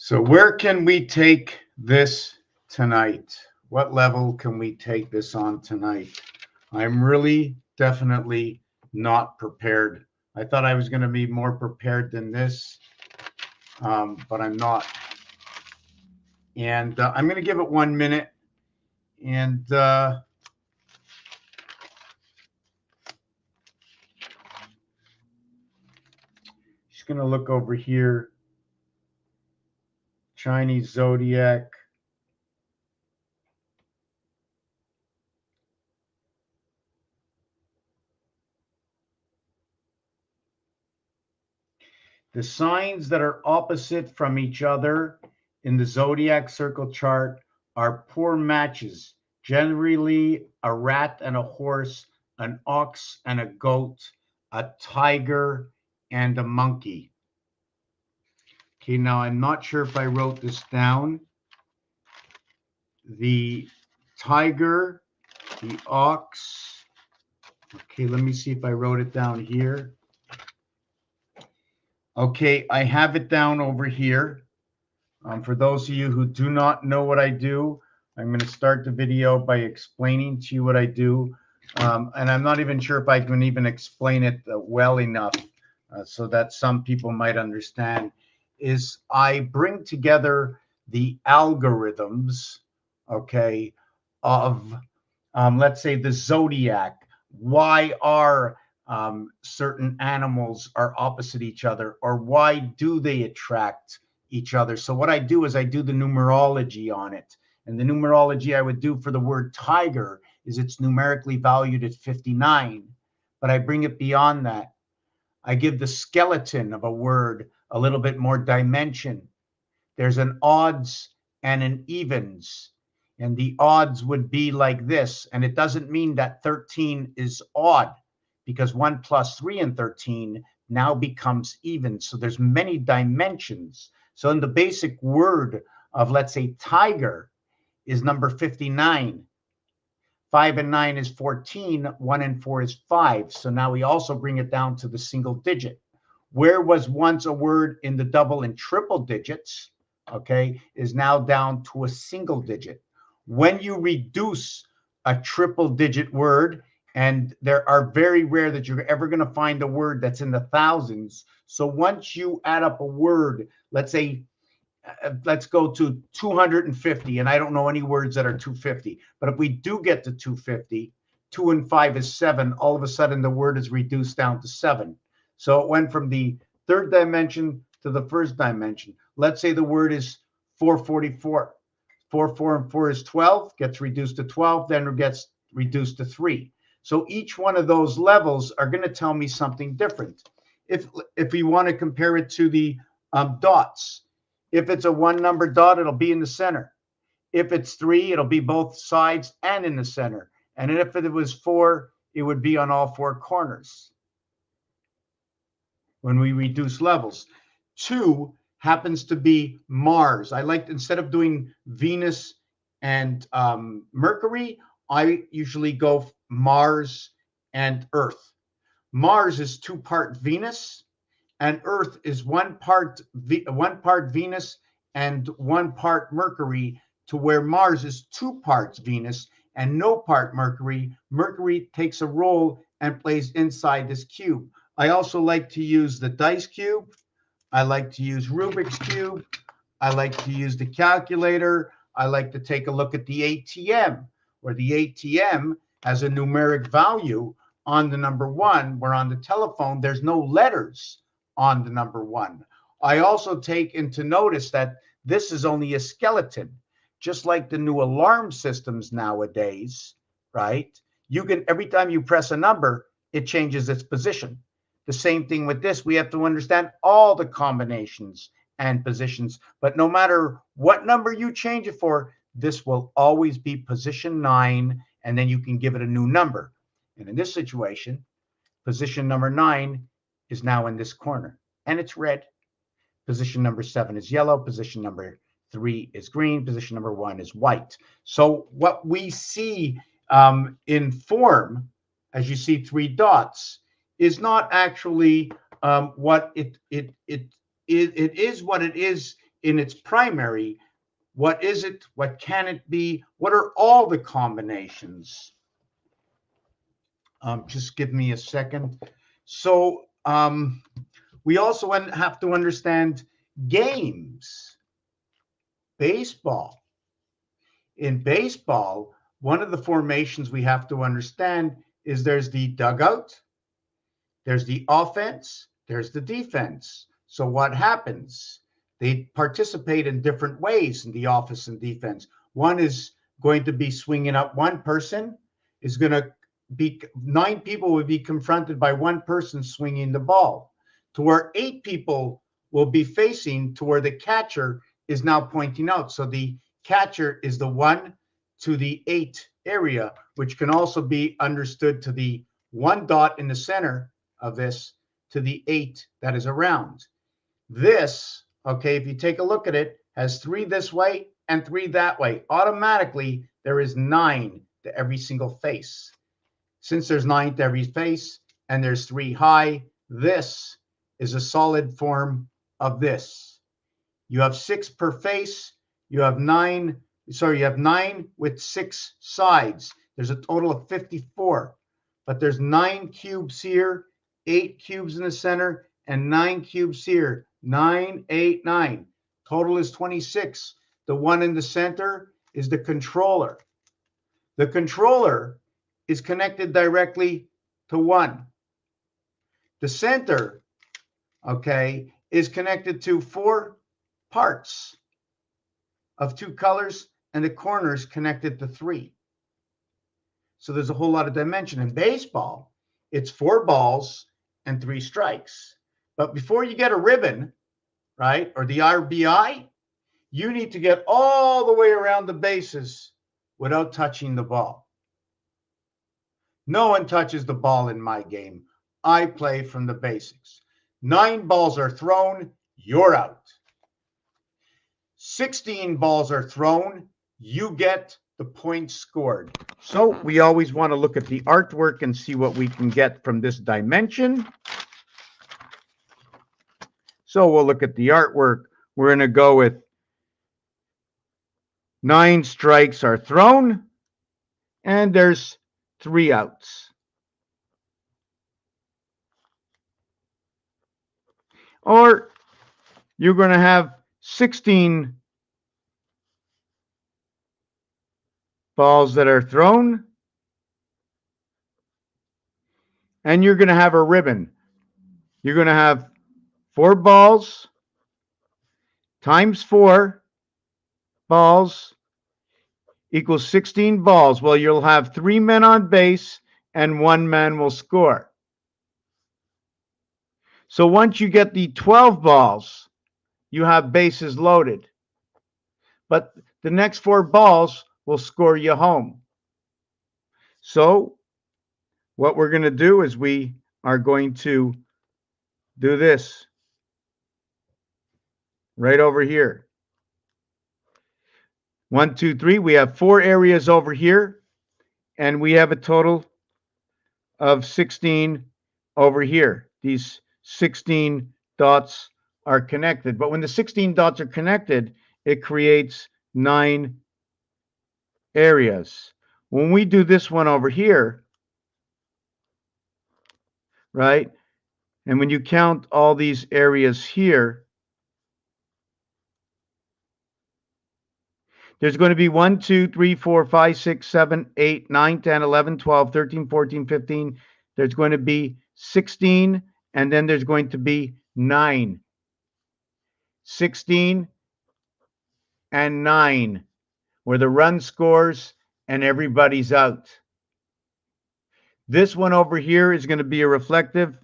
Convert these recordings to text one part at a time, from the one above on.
So where can we take this tonight? What level can we take this on tonight? I'm really definitely not prepared. I thought I was going to be more prepared than this, but I'm not. And I'm going to give it 1 minute. And just going to look over here. Chinese Zodiac. The signs that are opposite from each other in the zodiac circle chart are poor matches. Generally, a rat and a horse, an ox and a goat, a tiger and a monkey. Okay, now I'm not sure if I wrote this down. The tiger, the ox. Okay, let me see if I wrote it down here. Okay, I have it down over here. For those of you who do not know what I do, I'm going to start the video by explaining to you what I do. And I'm not even sure if I can even explain it well enough so that some people might understand. Is I bring together the algorithms, okay, of, let's say, the zodiac. Why are certain animals are opposite each other, or why do they attract each other? So what I do is I do the numerology on it. And the numerology I would do for the word tiger is it's numerically valued at 59, but I bring it beyond that. I give the skeleton of a word a little bit more dimension. There's an odds and an evens, and the odds would be like this. And it doesn't mean that 13 is odd, because 1 plus 3 and 13 now becomes even. So there's many dimensions. So in the basic word of, let's say, tiger is number 59. 5 and 9 is 14. 1 and 4 is 5. So now we also bring it down to the single digit. Where was once a word in the double and triple digits, okay, is now down to a single digit. When you reduce a triple digit word, and there are very rare that you're ever going to find a word that's in the thousands. So once you add up a word, let's say, let's go to 250, and I don't know any words that are 250, but if we do get to 250, 2 and 5 is 7, all of a sudden the word is reduced down to 7. So it went from the third dimension to the first dimension. Let's say the word is 444. 4, 4, and 4 is 12, gets reduced to 12, then it gets reduced to 3. So each one of those levels are going to tell me something different. If we want to compare it to the dots, if it's a 1 number dot, it'll be in the center. If it's 3, it'll be both sides and in the center. And if it was 4, it would be on all 4 corners when we reduce levels. 2 happens to be Mars. I like, instead of doing Venus and Mercury, I usually go Mars and Earth. Mars is 2-part Venus, and Earth is 1 part Venus and 1 part Mercury, to where Mars is 2 parts Venus and no part Mercury. Mercury takes a role and plays inside this cube. I also like to use the dice cube. I like to use Rubik's Cube. I like to use the calculator. I like to take a look at the ATM, where the ATM has a numeric value on the number 1, where on the telephone, there's no letters on the number 1. I also take into notice that this is only a skeleton, just like the new alarm systems nowadays, right? You can, every time you press a number, it changes its position. The same thing with this. We have to understand all the combinations and positions, but no matter what number you change it for, this will always be position 9, and then you can give it a new number. And in this situation, position number 9 is now in this corner, and it's red. Position number 7 is yellow. Position number 3 is green. Position number 1 is white. So what we see in form, as you see 3 dots, is not actually what it is. What it is in its primary. What is it? What can it be? What are all the combinations? Just give me a second. So we also have to understand games. Baseball. In baseball, one of the formations we have to understand is there's the dugout, there's the offense, there's the defense. So what happens? They participate in different ways in the offense and defense. One is going to be swinging up. One person is going to be, 9 people will be confronted by one person swinging the ball, to where 8 people will be facing to where the catcher is now pointing out. So the catcher is the 1 to the 8 area, which can also be understood to the 1 dot in the center of this to the 8 that is around. This, okay, if you take a look at it, has 3 this way and 3 that way. Automatically, there is 9 to every single face. Since there's 9 to every face and there's 3 high, this is a solid form of this. You have 6 per face. You have 9 with 6 sides. There's a total of 54, but there's 9 cubes here, 8 cubes in the center, and 9 cubes here. 9, 8, 9. Total is 26. The one in the center is the controller. The controller is connected directly to 1. The center, okay, is connected to 4 parts of 2 colors, and the corners connected to 3. So there's a whole lot of dimension. In baseball, it's 4 balls and 3 strikes. But before you get a ribbon, right, or the RBI, you need to get all the way around the bases without touching the ball. No one touches the ball in my game. I play from the basics. 9 balls are thrown, you're out. 16 balls are thrown, you get the points scored. So we always want to look at the artwork and see what we can get from this dimension. So we'll look at the artwork. We're going to go with 9 strikes are thrown, and there's 3 outs. Or you're going to have 16 balls that are thrown, and you're going to have a ribbon. You're going to have 4 balls times 4 balls equals 16 balls. Well, you'll have 3 men on base and 1 man will score. So once you get the 12 balls, you have bases loaded. But the next 4 balls will score you home. So what we're going to do is we are going to do this right over here. 1, 2, 3. We have 4 areas over here, and we have a total of 16 over here. These 16 dots are connected. But when the 16 dots are connected, it creates 9 areas. When we do this one over here, right, and when you count all these areas here, there's going to be 1, 2, 3, 4, 5, 6, 7, 8, 9, 10, 11, 12, 13, 14, 15. There's going to be 16, and then there's going to be 9. 16 and 9, where the run scores and everybody's out. This one over here is going to be a reflective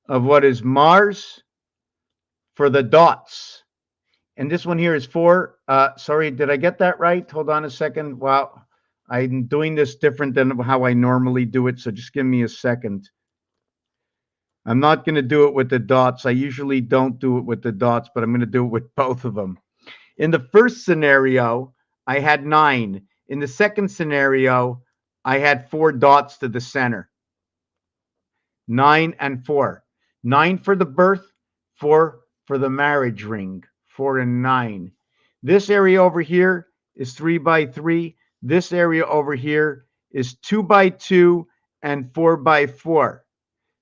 of what is Mars for the dots. And this one here is 4. Sorry, did I get that right? Hold on a second. Wow, I'm doing this different than how I normally do it, so just give me a second. I'm not going to do it with the dots. I usually don't do it with the dots, but I'm going to do it with both of them. In the first scenario, I had 9. In the second scenario, I had 4 dots to the center. 9 and 4. 9 for the birth, 4 for the marriage ring, 4 and 9. This area over here is 3 by 3. This area over here is 2 by 2 and 4 by 4.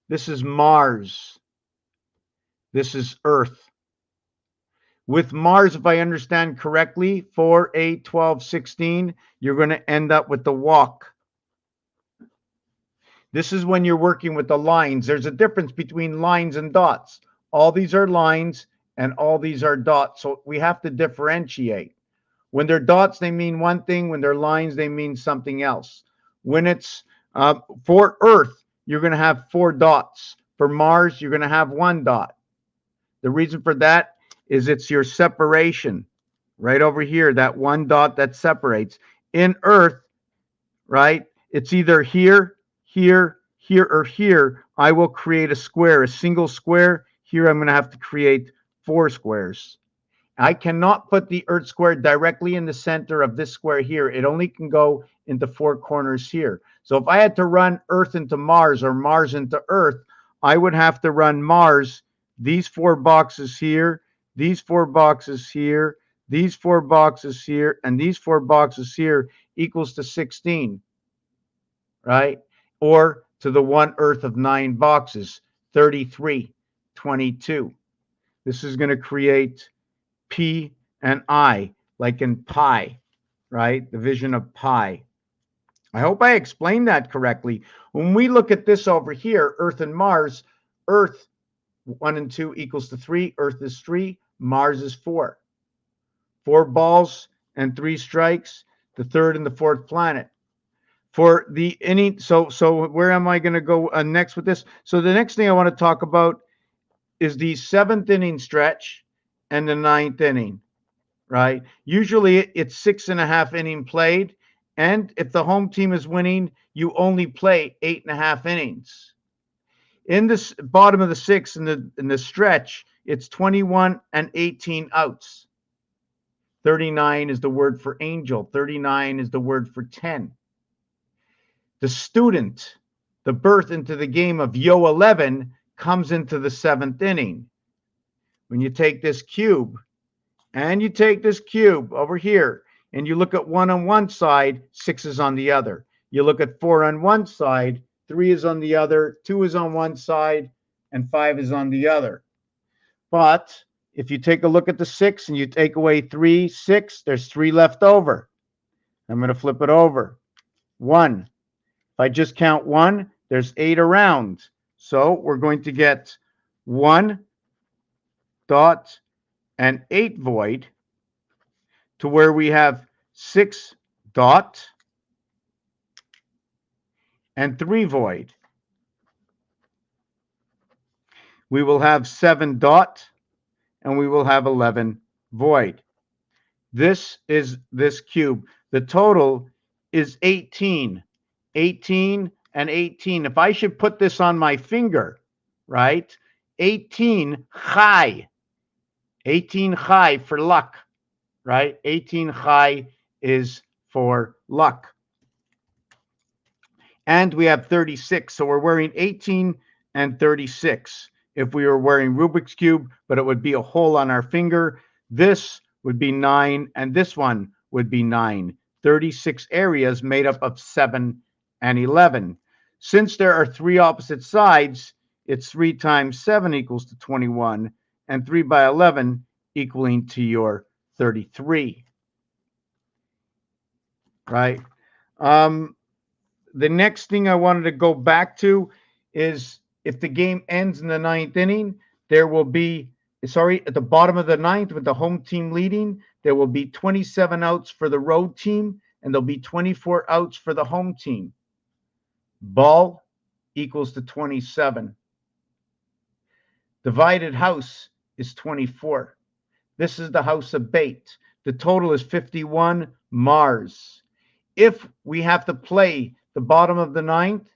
This is Mars. This is Earth. With Mars, if I understand correctly, 4, 8, 12, 16, you're going to end up with the walk. This is when you're working with the lines. There's a difference between lines and dots. All these are lines and all these are dots. So we have to differentiate. When they're dots, they mean one thing. When they're lines, they mean something else. When it's for Earth, you're going to have 4 dots. For Mars, you're going to have 1 dot. The reason for that is it's your separation right over here, that 1 dot that separates. In Earth, right, it's either here, here, here, or here. I will create a square, a single square. Here I'm going to have to create 4 squares. I cannot put the Earth square directly in the center of this square here. It only can go into 4 corners here. So if I had to run Earth into Mars or Mars into Earth, I would have to run Mars, these 4 boxes here, these 4 boxes here, these 4 boxes here, and these 4 boxes here equals to 16, right? Or to the 1 Earth of 9 boxes, 33, 22. This is going to create P and I, like in pi, right? Division of pi. I hope I explained that correctly. When we look at this over here, Earth and Mars, Earth 1 and 2 equals to 3. Earth is 3. Mars is 4. 4 balls and 3 strikes, the 3rd and the 4th planet. For the inning, so where am I going to go next with this? So the next thing I want to talk about is the 7th inning stretch and the 9th inning, right? Usually it's 6.5 inning played, and if the home team is winning, you only play 8.5 innings. In this bottom of the 6th in the stretch, it's 21 and 18 outs. 39 is the word for angel. 39 is the word for 10. The student, the birth into the game of Yo 11, comes into the 7th inning. When you take this cube and you take this cube over here and you look at 1 on one side, 6 is on the other. You look at 4 on one side, 3 is on the other, 2 is on one side, and 5 is on the other. But if you take a look at the 6 and you take away 3, 6, there's 3 left over. I'm going to flip it over. 1. If I just count 1, there's 8 around. So we're going to get 1 dot and 8 void to where we have 6 dot and 3 void. We will have 7 dot and we will have 11 void. This is this cube. The total is 18. 18 and 18. If I should put this on my finger, right? 18 chai. 18 chai for luck, right? 18 chai is for luck. And we have 36. So we're wearing 18 and 36. If we were wearing Rubik's Cube, but it would be a hole on our finger, this would be 9 and this one would be 9. 36 areas made up of 7 and 11. Since there are 3 opposite sides, it's 3 times 7 equals to 21, and 3 by 11 equaling to your 33. Right? The next thing I wanted to go back to is if the game ends in the 9th inning, there will be, at the bottom of the 9th with the home team leading, there will be 27 outs for the road team, and there'll be 24 outs for the home team. Ball equals to 27. Divided house is 24. This is the house of bait. The total is 51 Mars. If we have to play the bottom of the 9th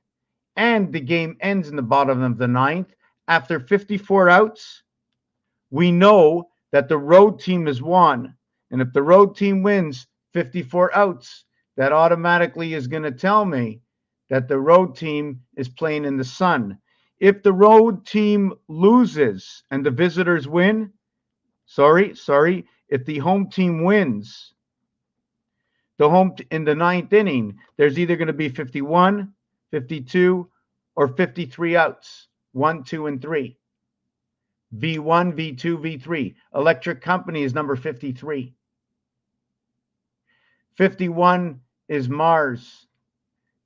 and the game ends in the bottom of the 9th, after 54 outs, we know that the road team has won. And if the road team wins 54 outs, that automatically is going to tell me that the road team is playing in the sun. If the road team loses and the visitors win, sorry. If the home team wins in the ninth inning, there's either going to be 51, 52, or 53 outs. 1, 2, and 3. V1, V2, V3. Electric Company is number 53. 51 is Mars.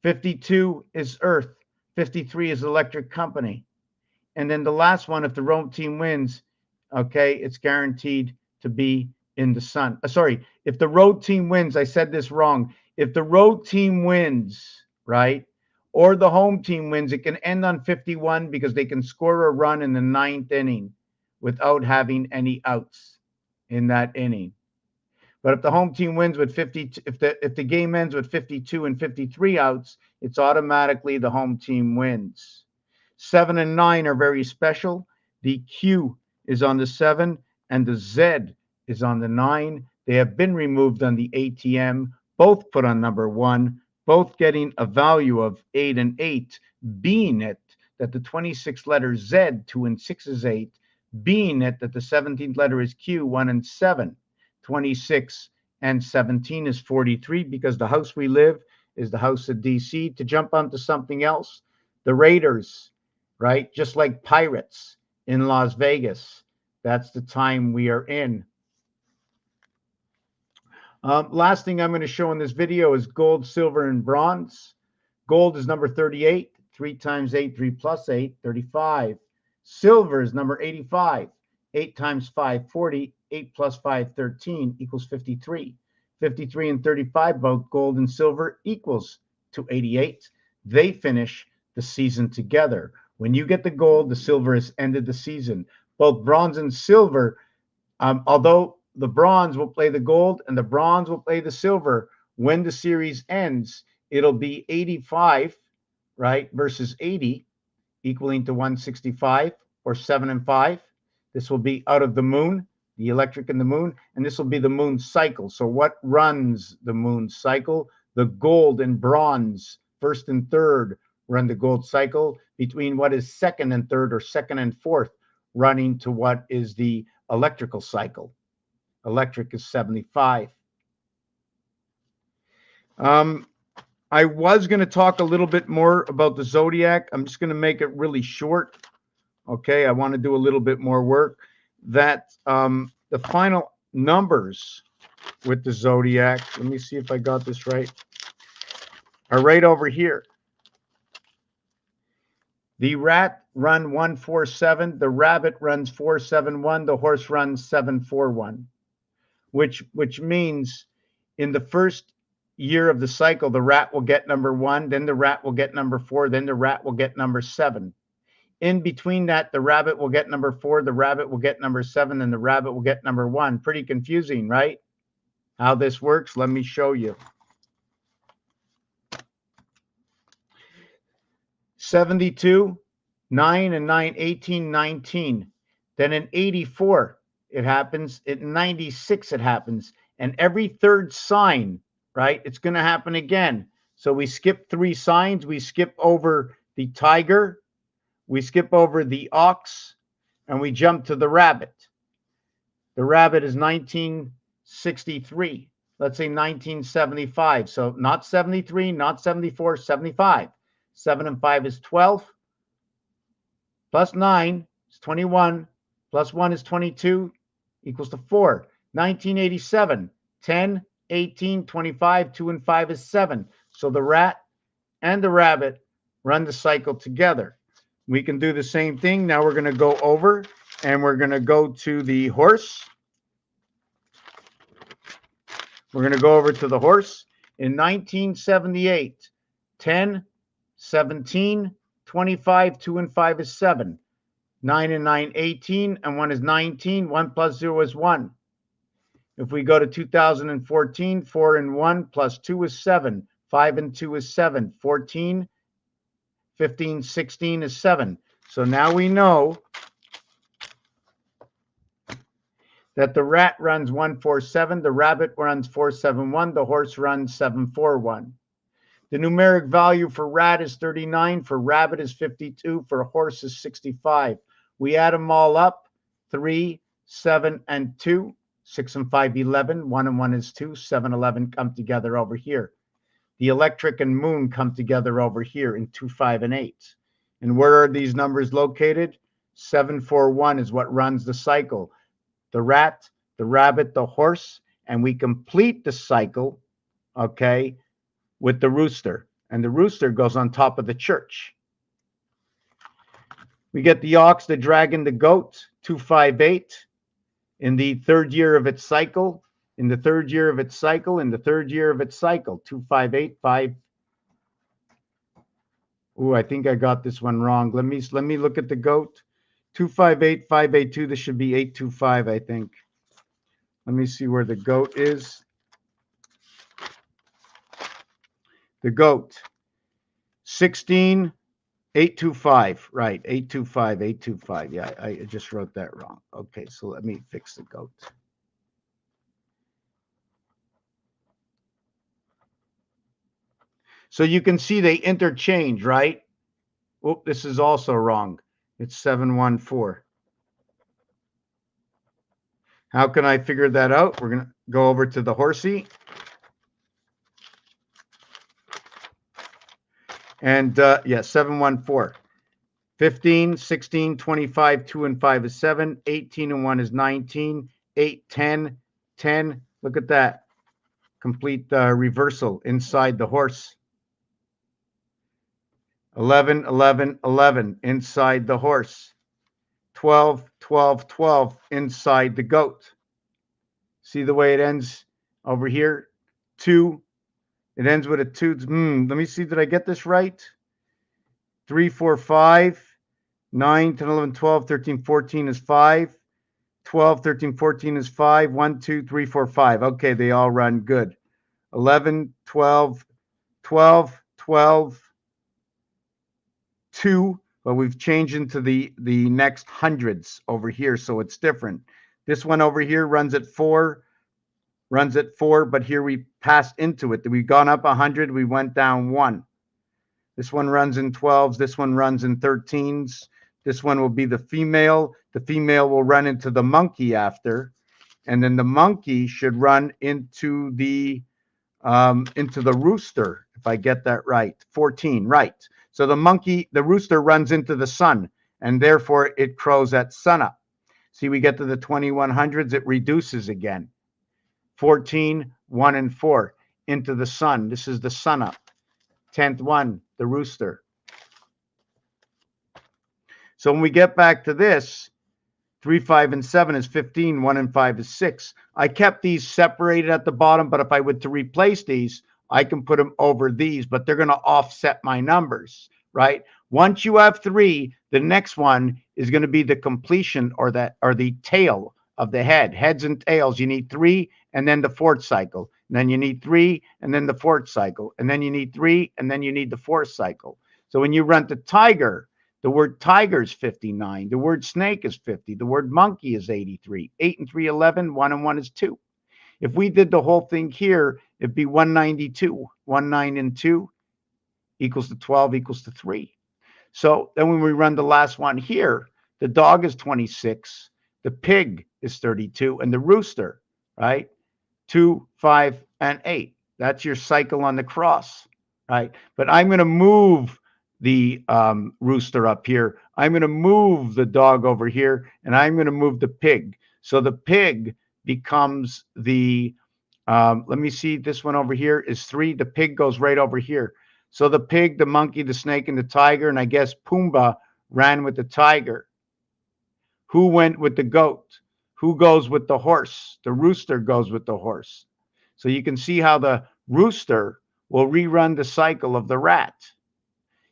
52 is Earth. 53 is Electric Company. And then the last one, if the home team wins, okay, it's guaranteed to be in the sun. Sorry, if the road team wins, I said this wrong. If the road team wins, right, or the home team wins, it can end on 51 because they can score a run in the ninth inning without having any outs in that inning. But if the home team wins with 50, if the game ends with 52 and 53 outs, it's automatically the home team wins. 7 and 9 are very special. The Q is on the 7 and the Z is on the 9. They have been removed on the ATM, both put on number 1, both getting a value of 8 and 8, being it that the 26th letter Z, 2 and 6 is 8, being it that the 17th letter is Q, 1 and 7. 26 and 17 is 43 because the house we live is the house of DC. To jump onto something else, the Raiders, right? Just like Pirates in Las Vegas. That's the time we are in. Last thing I'm going to show in this video is gold, silver, and bronze. Gold is number 38. 3 times 8, 3 plus 8, 35. Silver is number 85. 8 times 5, 40. 8 plus 5, 13 equals 53. 53 and 35, both gold and silver, equals to 88. They finish the season together. When you get the gold, the silver has ended the season. Both bronze and silver, although the bronze will play the gold and the bronze will play the silver, when the series ends, it'll be 85, right, versus 80, equaling to 165, or 7 and 5. This will be out of the moon, the electric and the moon, and this will be the moon cycle. So what runs the moon cycle? The gold and bronze, first and third, run the gold cycle, between what is second and third or second and fourth, running to what is the electrical cycle. Electric is 75. I was going to talk a little bit more about the Zodiac. I'm just going to make it really short. Okay, I want to do a little bit more work. That the final numbers with the Zodiac, let me see if I got this right, are right over here. The rat run 147, the rabbit runs 471, the horse runs 741, which means in the first year of the cycle, the rat will get number 1, then the rat will get number 4, then the rat will get number 7. In between that, the rabbit will get number 4, the rabbit will get number 7, and the rabbit will get number 1. Pretty confusing, right? How this works, let me show you. 72, 9 and 9, 18, 19. Then in 84, it happens. In 96, it happens. And every third sign, right, it's going to happen again. So we skip 3 signs. We skip over the tiger, we skip over the ox, and we jump to the rabbit. The rabbit is 1963. Let's say 1975. So not 73, not 74, 75. 7 and 5 is 12. Plus 9 is 21. Plus 1 is 22. Equals to 4. 1987. 10, 18, 25. 2 and 5 is 7. So the rat and the rabbit run the cycle together. We can do the same thing. Now we're going to go over and we're going to go to the horse. We're going to go over to the horse. In 1978, 10, 17, 25, 2 and 5 is 7. 9 and 9, 18, and 1 is 19. 1 plus 0 is 1. If we go to 2014, 4 and 1 plus 2 is 7. 5 and 2 is 7. 14, 15, 16 is 7. So now we know that the rat runs 147, the rabbit runs 471, the horse runs 741. The numeric value for rat is 39, for rabbit is 52, for horse is 65. We add them all up, 3, 7 and 2. 6 and 5, 11. 1 and 1 is 2. 7, 11 come together over here. The electric and moon come together over here in 2, 5, and 8. And where are these numbers located? 7, 4, 1 is what runs the cycle. The rat, the rabbit, the horse, and we complete the cycle, okay, with the rooster. And the rooster goes on top of the church. We get the ox, the dragon, the goat, 2, 5, 8. In the third year of its cycle, in the third year of its cycle, in the third year of its cycle, 2, 5, 8, 5. Oh, I think I got this one wrong. Let me look at the goat. 2, 5, 8, 5, 8, 2. This should be 8, 2, 5, I think. Let me see where the goat is. The goat. 16, 8, 2, 5. Right, 8, 2, 5, 8, 2, 5. Yeah, I just wrote that wrong. Okay, so let me fix the goat. So you can see they interchange, right? Oh, this is also wrong. It's 7, 1, 4. How can I figure that out? We're going to go over to the horsey. And yeah, 7, 1, 4. 15, 16, 25, 2 and 5 is 7. 18 and 1 is 19. 8, 10, 10. Look at that. Complete reversal inside the horse. 11, 11, 11 inside the horse. 12, 12, 12 inside the goat. See the way it ends over here? 2. It ends with a 2. Let me see. Did I get this right? 3, 4, 5. 9, 10, 11, 12, 13, 14 is 5. 12, 13, 14 is 5. 1, 2, 3, 4, 5. Okay, they all run good. 11, 12, 12, 12, 2. But we've changed into the next hundreds over here, so it's different. This one over here runs at 4. Runs at 4, but here we passed into it. We've gone up 100. We went down 1. This one runs in 12s. This one runs in 13s. This one will be the female. The female will run into the monkey after, and then the monkey should run into the rooster, if I get that right. 14, right. So the rooster runs into the sun, and therefore it crows at sunup. See, we get to the 2100s, it reduces again. 14, 1 and 4 into the sun. This is the sunup. 10th one, the rooster. So when we get back to this, 3, 5, and 7 is 15. 1 and 5 is 6. I kept these separated at the bottom, but if I were to replace these, I can put them over these, but they're going to offset my numbers, right? Once you have 3, the next one is going to be the completion or the tail of the head. Heads and tails, you need 3, and then the 4th cycle. And then you need 3, and then the 4th cycle. And then you need 3, and then you need the 4th cycle. So when you run the tiger, the word tiger is 59. The word snake is 50. The word monkey is 83. 8 and 3, 11. 1 and 1 is 2. If we did the whole thing here, it'd be 192. 1, 9, and 2 equals to 12 equals to 3. So then when we run the last one here, the dog is 26. The pig is 32. And the rooster, right? 2, 5, and 8. That's your cycle on the cross, right? But I'm going to move the rooster up here. I'm going to move the dog over here, and I'm going to move the pig. So the pig becomes the, let me see, this one over here is 3. The pig goes right over here. So the pig, the monkey, the snake, and the tiger, and I guess Pumbaa ran with the tiger. Who went with the goat? Who goes with the horse? The rooster goes with the horse. So you can see how the rooster will rerun the cycle of the rat.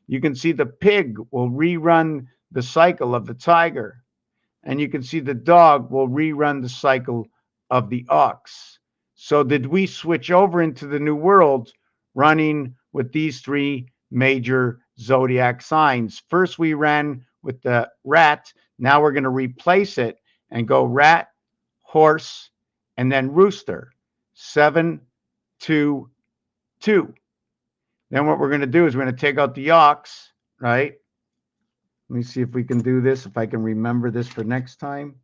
You can see the pig will rerun the cycle of the tiger. And you can see the dog will rerun the cycle of the ox. So did we switch over into the new world running with these 3 major zodiac signs? First, we ran with the rat. Now we're going to replace it and go rat, horse, and then rooster. 7, 2, 2. Then what we're going to do is we're going to take out the ox, right? Let me see if we can do this, if I can remember this for next time.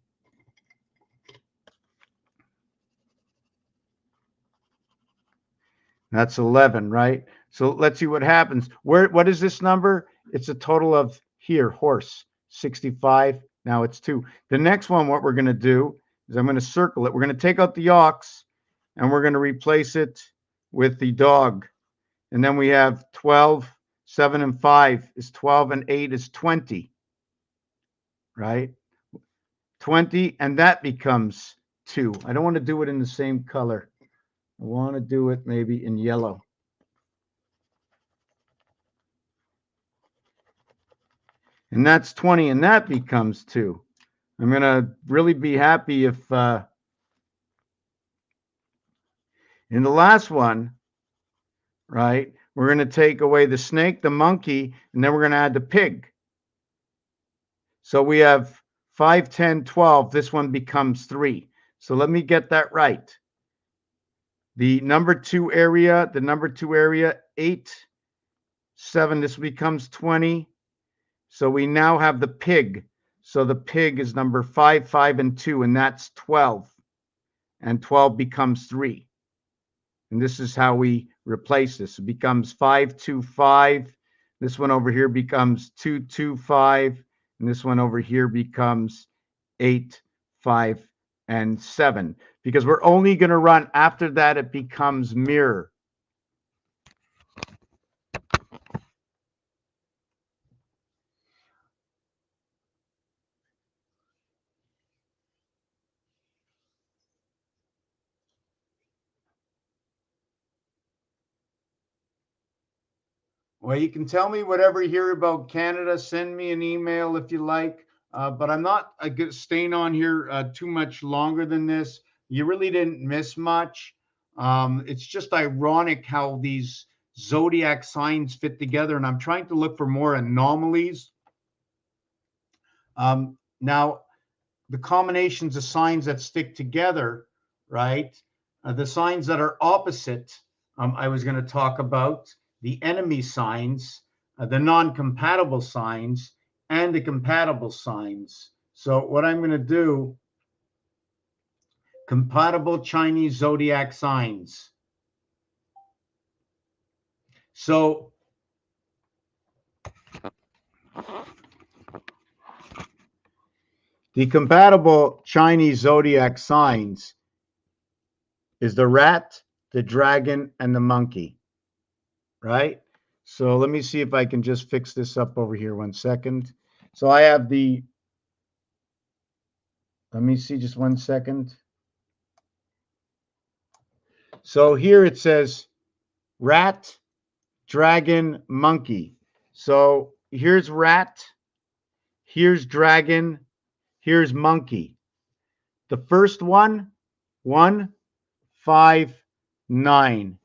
That's 11, right? So let's see what happens. What is this number? It's a total of here, horse, 65. Now it's 2. The next one, what we're going to do is I'm going to circle it. We're going to take out the ox and we're going to replace it with the dog. And then we have 12, 7 and 5 is 12 and 8 is 20, right? 20, and that becomes 2. I don't want to do it in the same color. I want to do it maybe in yellow. And that's 20, and that becomes 2. I'm going to really be happy if in the last one, right, we're going to take away the snake, the monkey, and then we're going to add the pig. So we have 5, 10, 12. This one becomes 3. So let me get that right. The number 2 area, 8, 7, this becomes 20. So we now have the pig. So the pig is number 5, 5, and 2, and that's 12. And 12 becomes 3. And this is how we replace this. It becomes 5, 2, 5. This one over here becomes 2, 2, 5. And this one over here becomes 8, 5, and 7. Because we're only going to run after that, it becomes mirror. Well, you can tell me whatever you hear about Canada. Send me an email if you like. But I'm not staying on here too much longer than this. You really didn't miss much. It's just ironic how these zodiac signs fit together, and I'm trying to look for more anomalies. Now, the combinations of signs that stick together, right? The signs that are opposite, I was going to talk about the enemy signs, the non-compatible signs, and the compatible signs. So what I'm going to do, compatible Chinese zodiac signs. So the compatible Chinese zodiac signs is the rat, the dragon, and the monkey, right? So let me see if I can just fix this up over here 1 second. So I have the, let me see just 1 second. So here it says rat, dragon, monkey. So here's rat, here's dragon, here's monkey. The first one, 1, 5, 9.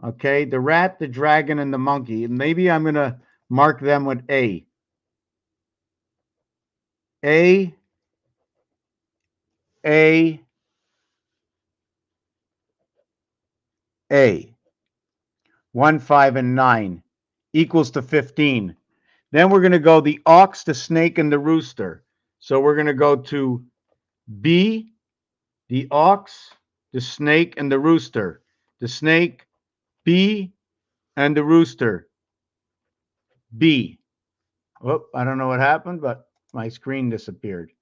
Okay, the rat, the dragon, and the monkey. Maybe I'm going to mark them with A. A, A, A. 1, 5, and 9 equals to 15. Then we're going to go the ox, the snake, and the rooster. So we're going to go to B, the ox, the snake, and the rooster. The snake, B, and the rooster, B. Oh, I don't know what happened, but my screen disappeared.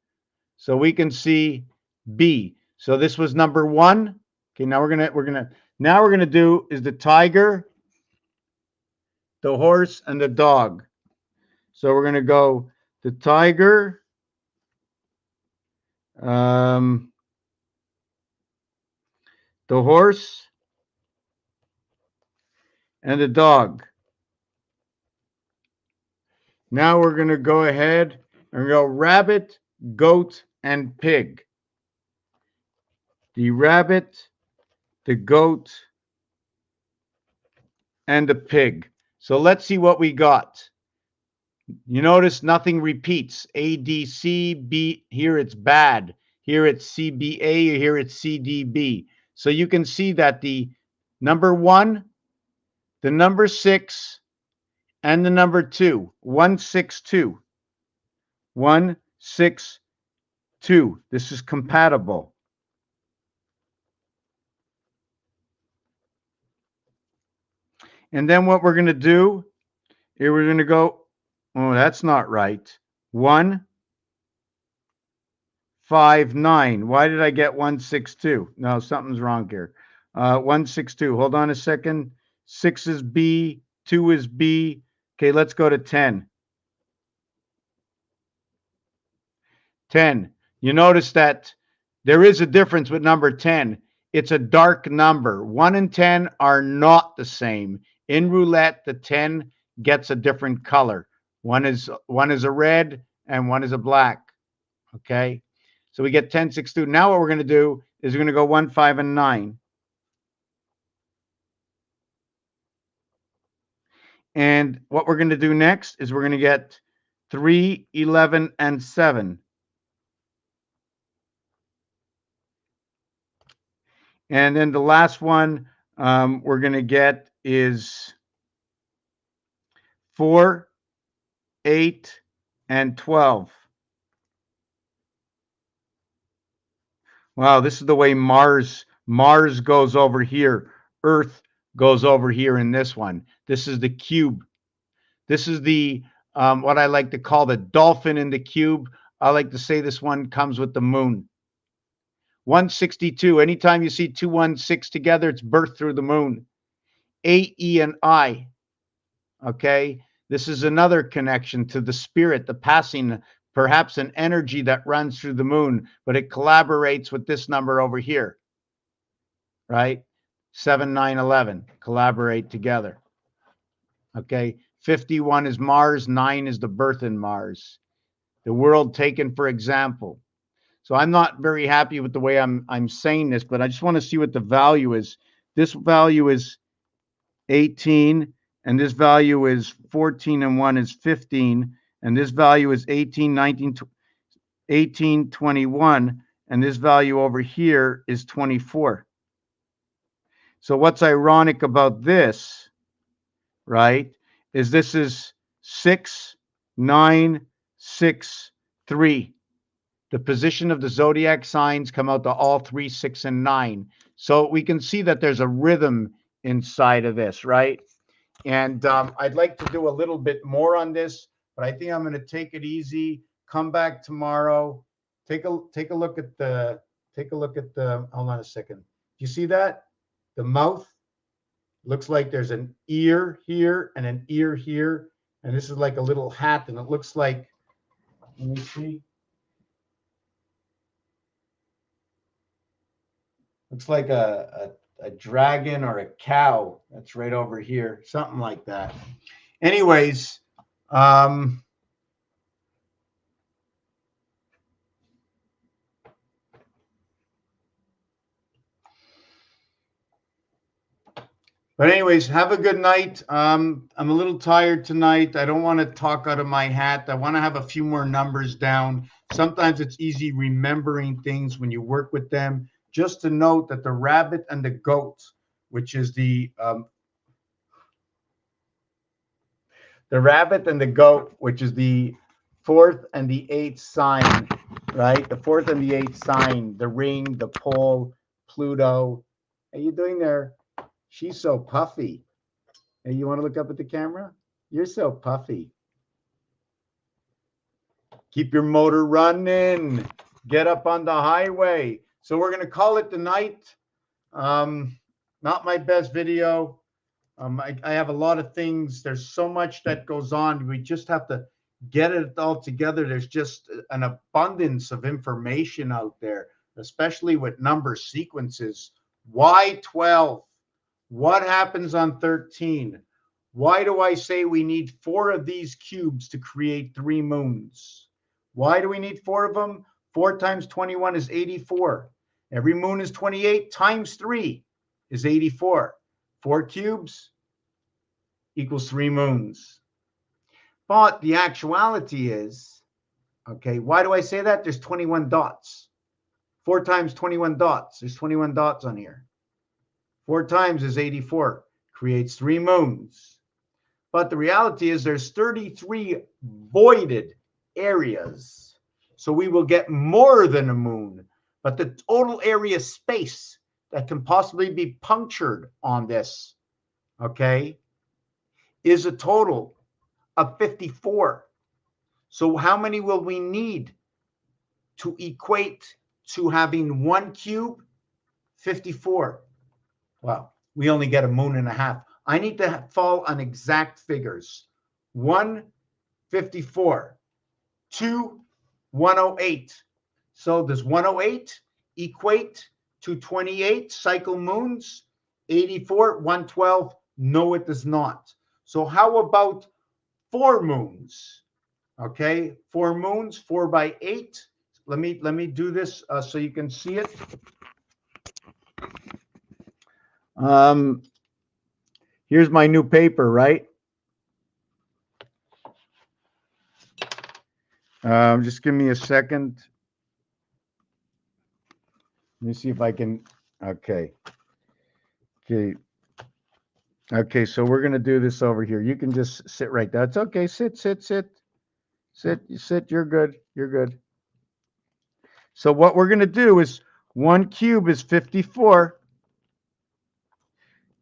So we can see B. So this was number 1. Okay, now we're gonna do is the tiger, the horse, and the dog. So we're gonna go the tiger, the horse, and the dog. Now we're gonna go ahead and go rabbit, goat, and pig. The rabbit, the goat, and the pig. So let's see what we got. You notice nothing repeats. A, D, C, B. Here it's bad. Here it's CBA. Here it's CDB. So you can see that the number 1, the number 6, and the number 2, 162. 162. This is compatible. And then what we're going to do here, we're going to go, oh, that's not right. 1, 5, 9. Why did I get 162? No, something's wrong here. 162. Hold on a second. 6 is B, 2 is B. Okay, let's go to 10. 10. You notice that there is a difference with number 10. It's a dark number. 1 and 10 are not the same. In roulette, the 10 gets a different color. One is a red and one is a black. Okay? So we get 10, 6, 2. Now what we're going to do is we're going to go 1, 5, and 9. And what we're going to do next is we're going to get 3, 11, and 7. And then the last one we're going to get is 4, 8, and 12. Wow, this is the way Mars goes over here. Earth goes over here in this one. This is the cube. This is the what I like to call the dolphin in the cube. I like to say this one comes with the moon. 162. Anytime you see 216 together, it's birth through the moon. A, E, and I. Okay. This is another connection to the spirit, the passing, perhaps an energy that runs through the moon, but it collaborates with this number over here, right? 7, 9, 11 collaborate together. Okay. 51 is Mars, 9 is the birth in Mars. The world taken for example. So I'm not very happy with the way I'm saying this, but I just want to see what the value is. This value is 18, and this value is 14, and 1 is 15, and this value is 18, 19, 18, 21, and this value over here is 24. So what's ironic about this, right, is this is 6, 9, 6, 3. The position of the zodiac signs come out to all 3, 6, and 9. So we can see that there's a rhythm inside of this, right? And I'd like to do a little bit more on this, but I think I'm going to take it easy. Come back tomorrow. Take a look at the hold on a second. Do you see that? The mouth looks like there's an ear here and an ear here, and this is like a little hat, and it looks like, let me see. Looks like a dragon or a cow that's right over here, something like that. Anyways, but anyways, have a good night. I'm a little tired tonight. I don't want to talk out of my hat. I want to have a few more numbers down. Sometimes it's easy remembering things when you work with them. Just to note that the rabbit and the goat, which is the rabbit and the goat, which is the 4th and the 8th sign, right? The 4th and the 8th sign, the ring, the pole, Pluto. How you doing there? She's so puffy. Hey, you want to look up at the camera? You're so puffy. Keep your motor running. Get up on the highway. So we're going to call it the night. Not my best video. I have a lot of things. There's so much that goes on. We just have to get it all together. There's just an abundance of information out there, especially with number sequences. Why 12? What happens on 13? Why do I say we need 4 of these cubes to create 3 moons? Why do we need 4 of them? 4 times 21 is 84. Every moon is 28 times 3 is 84. 4 cubes equals 3 moons. But the actuality is, okay, why do I say that? There's 21 dots. 4 times 21 dots. There's 21 dots on here. 4 times is 84. Creates 3 moons. But the reality is there's 33 voided areas. So we will get more than a moon. But the total area space that can possibly be punctured on this, okay, is a total of 54. So how many will we need to equate to having 1 cube? 54. Well, we only get a moon and a half. I need to fall on exact figures. 1, 54. 2, 108. So does 108 equate to 28 cycle moons? 84, 112? No, it does not. So how about 4 moons? Okay, 4 moons, 4 by 8. Let me do this so you can see it. Here's my new paper, right? Just give me a second. Let me see if I can. Okay. Okay, so we're going to do this over here. You can just sit right there. It's okay. Sit. You're good. You're good. So what we're going to do is 1 cube is 54.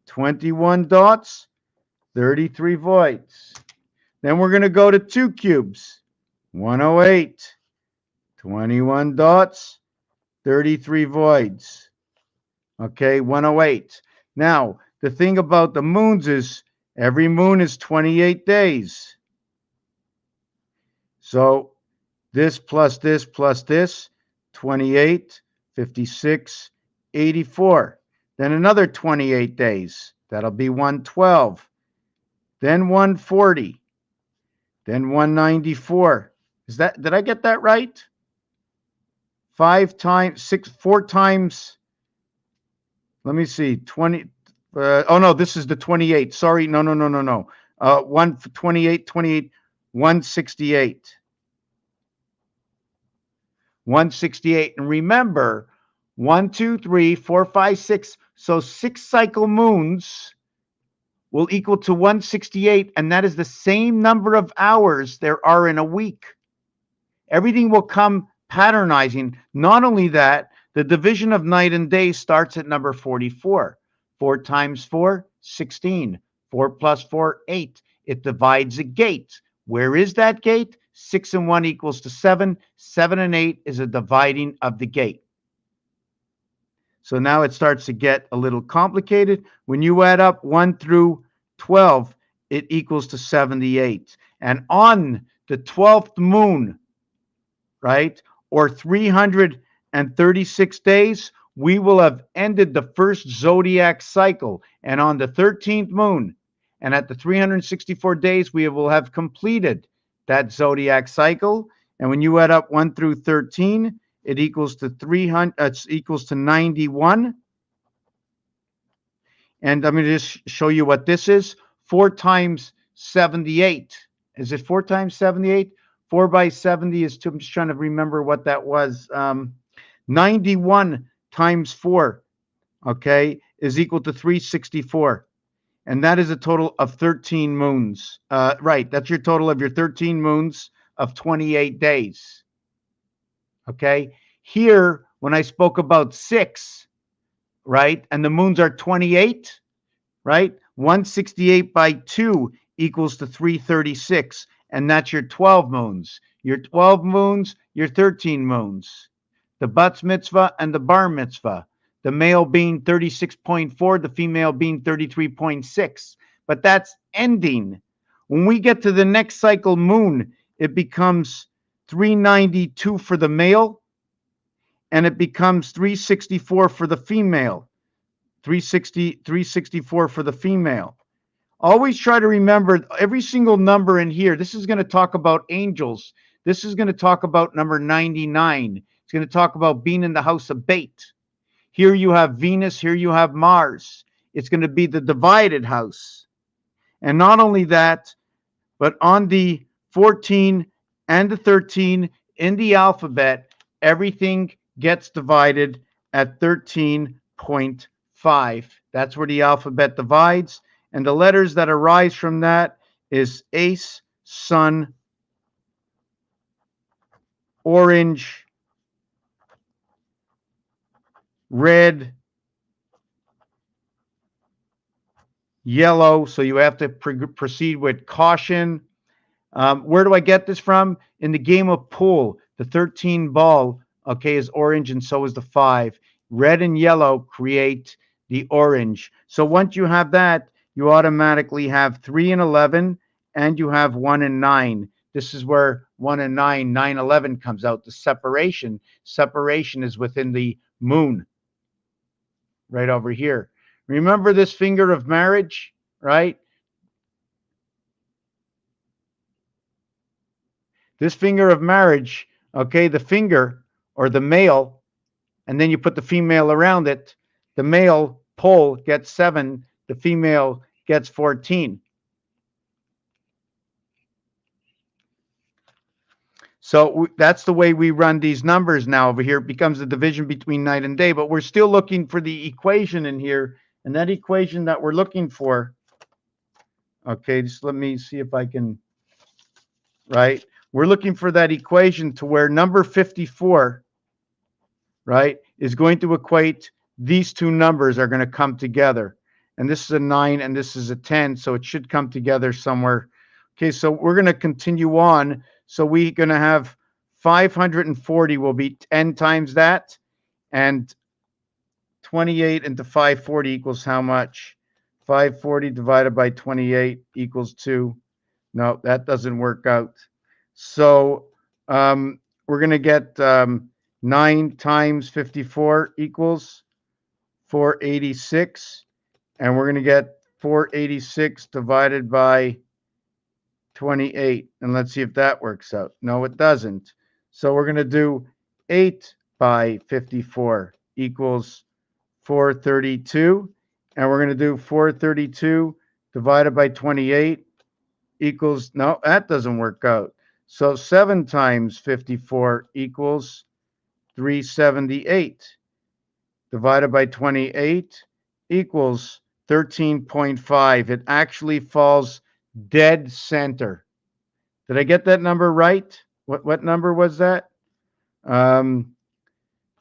21 dots, 33 voids. Then we're going to go to 2 cubes. 108. 21 dots, 33 voids. Okay, 108. Now, the thing about the moons is every moon is 28 days. So this plus this plus this, 28, 56, 84. Then another 28 days. That'll be 112. Then 140. Then 194. Did I get that right? 4 times. Let me see. 20. Oh no, this is the 28. Sorry. No. 128, 168. 168. And remember, 1, 2, 3, 4, 5, 6. So 6 cycle moons will equal to 168, and that is the same number of hours there are in a week. Everything will come patternizing. Not only that, the division of night and day starts at number 44. 4 times 4, 16. 4 plus 4, 8. It divides a gate. Where is that gate? 6 and 1 equals to 7. 7 and 8 is a dividing of the gate. So now it starts to get a little complicated. When you add up 1 through 12, it equals to 78. And on the 12th moon, right, or 336 days, we will have ended the first zodiac cycle. And on the 13th moon, and at the 364 days, we will have completed that zodiac cycle. And when you add up 1 through 13, it equals to 91. And I'm going to just show you what this is. 4 times 78. Is it 4 times 78? 4 by 70 is 2. I'm just trying to remember what that was. 91 times 4, okay, is equal to 364. And that is a total of 13 moons. Right, that's your total of your 13 moons of 28 days. Okay, here, when I spoke about 6, right, and the moons are 28, right, 168 by 2 equals to 336, and that's your 12 moons. Your 12 moons, your 13 moons. The bat mitzvah and the bar mitzvah. The male being 36.4, the female being 33.6. But that's ending. When we get to the next cycle moon, it becomes 392 for the male, and it becomes 364 for the female. 364 for the female. Always try to remember every single number in here. This is going to talk about angels. This is going to talk about number 99. It's going to talk about being in the house of Bait. Here you have Venus. Here you have Mars. It's going to be the divided house. And not only that, but on the 14 and the 13 in the alphabet, everything gets divided at 13.5. That's where the alphabet divides. And the letters that arise from that is ace, sun, orange, red, yellow, so you have to proceed with caution. Where do I get this from? In the game of pool, the 13 ball, okay, is orange and so is the 5. Red and yellow create the orange. So once you have that, you automatically have 3 and 11, and you have 1 and 9. This is where 1 and 9, 9, 11 comes out. The separation. Separation is within the moon, right over here. Remember this finger of marriage, right? This finger of marriage, okay, the finger or the male, and then you put the female around it. The male pole gets 7, the female gets 14. So that's the way we run these numbers now over here. It becomes a division between night and day, but we're still looking for the equation in here. And that equation that we're looking for, okay, just let me see if I can, right? We're looking for that equation to where number 54, right, is going to equate, these two numbers are going to come together. And this is a 9 and this is a 10, so it should come together somewhere. Okay, so we're going to continue on. So we're going to have 540 will be 10 times that, and 28 into 540 equals how much? 540 divided by 28 equals 2. No, that doesn't work out. So we're going to get 9 times 54 equals 486. And we're going to get 486 divided by 28. And let's see if that works out. No, it doesn't. So we're going to do 8 by 54 equals 432. And we're going to do 432 divided by 28 equals, no, that doesn't work out. So 7 times 54 equals 378. Divided by 28 equals 13.5. It actually falls dead center. Did I get that number right? What number was that?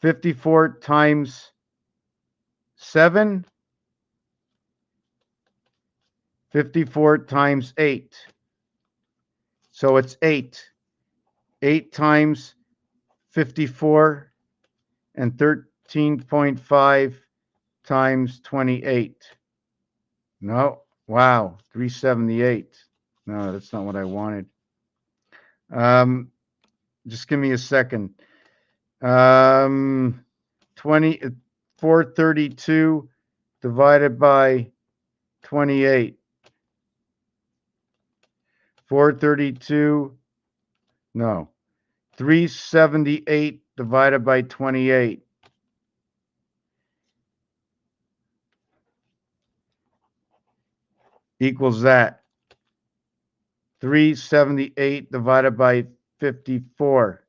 54 times 7. 54 times 8. So it's 8. 8 times 54 and 13.5 times 28. No, wow, 378. No, that's not what I wanted. Just give me a second. 432 divided by 28. 432, no, 378 divided by 28 equals that. 378 divided by 54.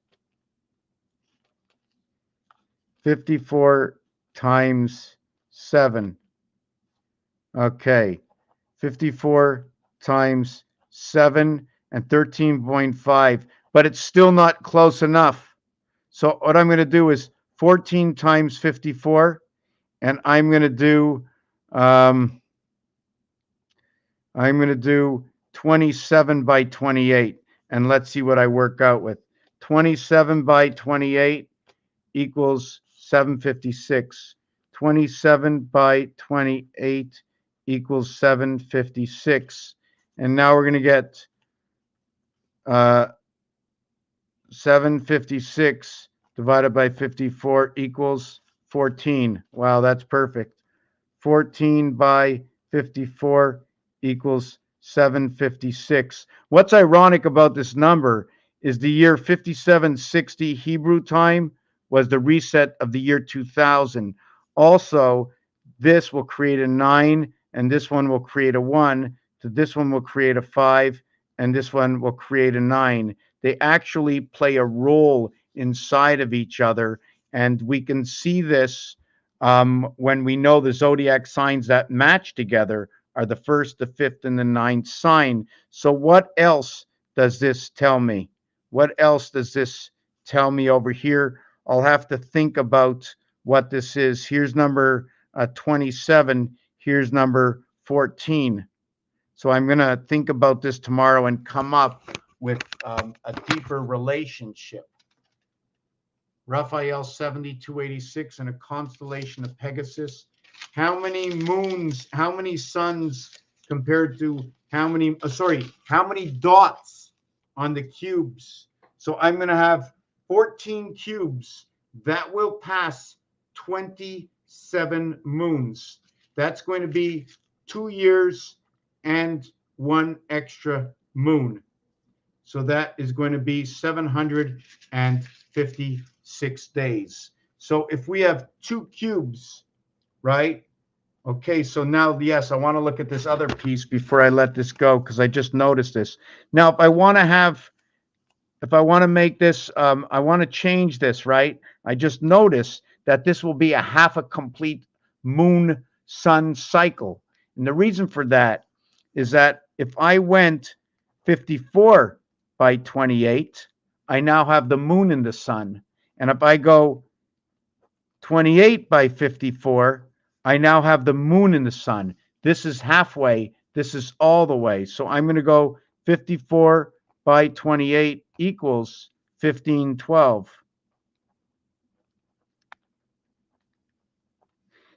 54 times 7. Okay. 54 times 7 and 13.5. But it's still not close enough. So what I'm going to do is 14 times 54. And I'm going to do 27 by 28, and let's see what I work out with. 27 by 28 equals 756. 27 by 28 equals 756. And now we're going to get 756 divided by 54 equals 14. Wow, that's perfect. 14 by 54 equals 756. What's ironic about this number is the year 5760 Hebrew time was the reset of the year 2000. Also, this will create a 9, and this one will create a 1. So this one will create a 5, and this one will create a 9. They actually play a role inside of each other, and we can see this when we know the zodiac signs that match together are the 1st, the 5th, and the 9th sign. So what else does this tell me? What else does this tell me over here? I'll have to think about what this is. Here's number 27. Here's number 14. So I'm going to think about this tomorrow and come up with a deeper relationship. Raphael 7286 in a constellation of Pegasus. How many moons, how many suns compared to how many, how many dots on the cubes? So I'm going to have 14 cubes that will pass 27 moons. That's going to be 2 years and 1 extra moon. So that is going to be 756 days. So if we have 2 cubes, right? Okay, so now, yes, I want to look at this other piece before I let this go, because I just noticed this. Now, if I want to make this, I want to change this, right? I just noticed that this will be a half a complete moon sun cycle. And the reason for that is that if I went 54 by 28, I now have the moon and the sun. And if I go 28 by 54, I now have the moon and the sun. This is halfway. This is all the way. So I'm going to go 54 by 28 equals 1512.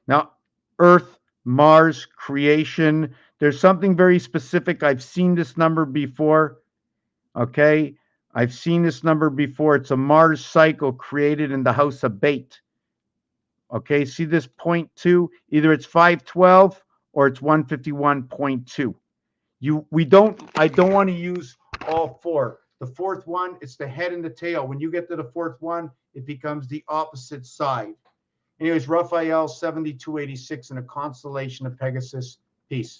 Now, Earth, Mars, creation. There's something very specific. I've seen this number before. Okay. I've seen this number before. It's a Mars cycle created in the house of Bate. Okay. See this 0.2? Either it's 512 or it's 151.2. I don't want to use all 4. The 4th one, it's the head and the tail. When you get to the 4th one, it becomes the opposite side. Anyways, Raphael 7286 in a constellation of Pegasus. Peace.